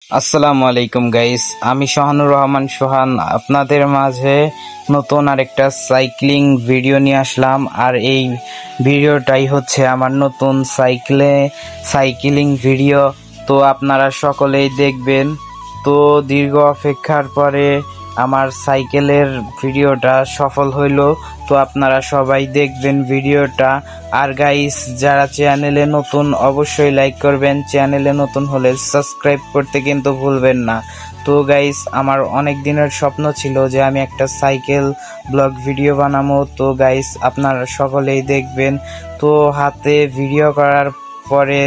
আসসালামু আলাইকুম গাইস, আমি সোহানুর রহমান সোহান আপনাদের মাঝে নতুন আরেকটা সাইক্লিং ভিডিও নিয়ে আসলাম। আর এই ভিডিওটাই হচ্ছে আমার নতুন সাইক্লিং ভিডিও। তো আপনারা সকলেই দেখবেন। তো দীর্ঘ অপেক্ষার পরে আমার সাইকেলের ভিডিওটা সফল হইল। তো আপনারা সবাই দেখবেন ভিডিওটা। আর গাইস, যারা চ্যানেলে নতুন অবশ্যই লাইক করবেন, চ্যানেলে নতুন হলে সাবস্ক্রাইব করতে কিন্তু ভুলবেন না। তো গাইস, আমার অনেক দিনের স্বপ্ন ছিল যে আমি একটা সাইকেল ব্লগ ভিডিও বানাবো। তো গাইস, আপনারা সকলেই দেখবেন। তো হাতে ভিডিও করার পরে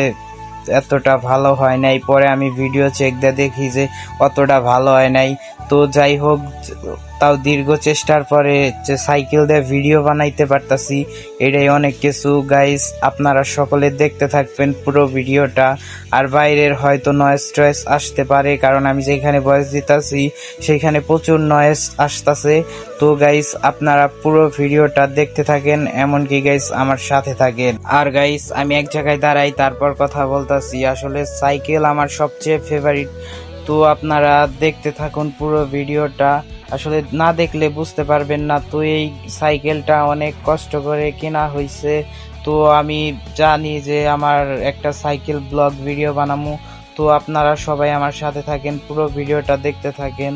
এতটা ভালো হয় নাই, পরে আমি ভিডিও চেক দিয়ে দেখি যে অতটা ভালো হয় নাই। তো যাই হোক, তাও দীর্ঘ চেষ্টার পরে যে সাইকেল দিয়ে ভিডিও বানাইতে পারতাছি, এটাই অনেক কিছু। গাইস, আপনারা সকলে দেখতে থাকবেন পুরো ভিডিওটা। আর বাইরের হয়তো নয়েজ টয়েজ আসতে পারে, কারণ আমি যেখানে ভয়েস দিতেছি সেখানে প্রচুর নয়েজ আসতেছে। তো গাইস, আপনারা পুরো ভিডিওটা দেখতে থাকেন, এমনকি গাইস আমার সাথে থাকেন। আর গাইস, আমি এক জায়গায় দাঁড়াই, তারপর কথা বলতাছি। আসলে সাইকেল আমার সবচেয়ে ফেভারিট। তো আপনারা দেখতে থাকুন পুরো ভিডিওটা। আসলে না দেখলে বুঝতে পারবেন না। তো এই সাইকেলটা অনেক কষ্ট করে কেনা হয়েছে। তো আমি জানি যে আমার একটা সাইকেল ব্লগ ভিডিও বানাবো। তো আপনারা সবাই আমার সাথে থাকেন, পুরো ভিডিওটা দেখতে থাকেন।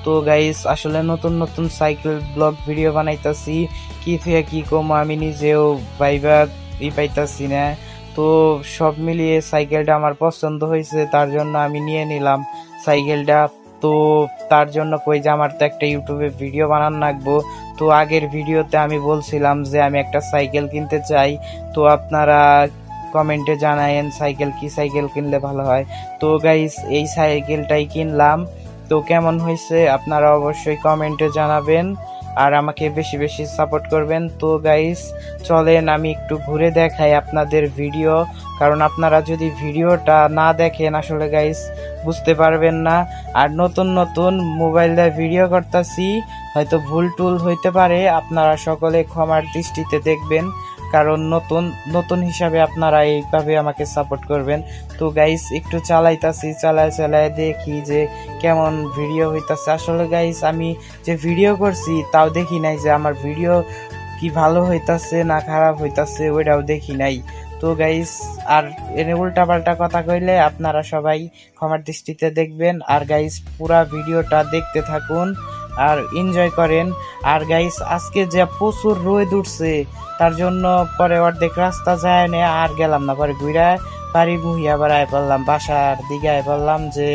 তো গাইস, আসলে নতুন নতুন সাইকেল ব্লগ ভিডিও বানাইতাছি, কি থেকে কি কম আমি নিজেও ভাইবা পাইতাছি না। তো সব মিলিয়ে সাইকেলটা আমার পছন্দ হয়েছে, তার জন্য আমি নিয়ে নিলাম সাইকেলটা। তো তার জন্য কই যে আমার তো একটা ইউটিউবে ভিডিও বানানো লাগবো। তো আগের ভিডিওতে আমি বলছিলাম যে আমি একটা সাইকেল কিনতে চাই। তো আপনারা কমেন্টে জানায়েন কি সাইকেল কিনলে ভালো হয়। তো গাইস, এই সাইকেলটাই কিনলাম। তো কেমন হয়েছে আপনারা অবশ্যই কমেন্টে জানাবেন, আর আমাকে বেশি বেশি সাপোর্ট করবেন। তো গাইস, চলেন আমি একটু ঘুরে দেখাই আপনাদের ভিডিও, কারণ আপনারা যদি ভিডিওটা না দেখেন আসলে গাইস বুঝতে পারবেন না। আর নতুন নতুন মোবাইল দিয়ে ভিডিও করতেছি, হয়তো ভুল টুল হইতে পারে, আপনারা সকলে ক্ষমার দৃষ্টিতে দেখবেন, কারণ নতুন হিসাবে আপনারা এইভাবে আমাকে সাপোর্ট করবেন। তো গাইস, একটু চালায় দেখি যে কেমন ভিডিও হইতাছে। আসলে গাইস, আমি যে ভিডিও করছি তাও দেখি নাই যে আমার ভিডিও কি ভালো হইতাছে না খারাপ হইতাছে, ওইটাও দেখি নাই। তো গাইস, আর এনে উল্টাপাল্টা কথা কইলে আপনারা সবাই ক্ষমার দৃষ্টিতে দেখবেন। আর গাইস, পুরা ভিডিওটা দেখতে থাকুন আর এনজয় করেন। আর গাইস, আজকে যে প্রচুর রোদ উঠছে, তার জন্য পরে অর্ধেক রাস্তা যায় না, আর গেলাম না। পরে ঘুরা বাড়ি মুহি আবার আয় পড়লাম, বাসার দিকে আয় পড়লাম যে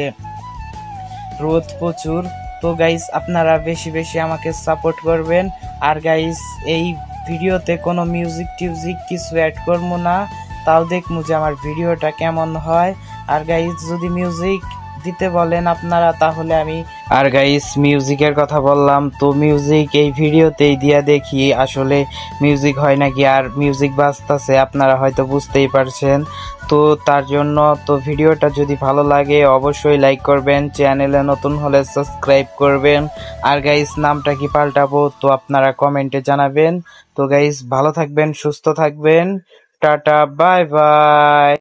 রোদ প্রচুর। তো গাইস, আপনারা বেশি বেশি আমাকে সাপোর্ট করবেন। আর গাইস, এই ভিডিওতে কোনো মিউজিক টিউজিক কিছু অ্যাড করবো না, তাও দেখবো যে আমার ভিডিওটা কেমন হয়। আর গাইস, যদি মিউজিক দিতে বলেন আপনারা, তাহলে আমি আর গাইস মিউজিকের কথা বললাম, তো মিউজিক এই ভিডিওতেই দিয়া দেখি আসলে মিউজিক হয় নাকি। আর মিউজিক বাজতাছে, আপনারা হয়তো বুঝতেই পারছেন। তো তার জন্য তো ভিডিওটা যদি ভালো লাগে অবশ্যই লাইক করবেন, চ্যানেলে নতুন হলে সাবস্ক্রাইব করবেন। আর গাইস, নামটা কি পাল্টাবো তো আপনারা কমেন্টে জানাবেন। তো গাইস, ভালো থাকবেন, সুস্থ থাকবেন, টাটা, বাই বাই।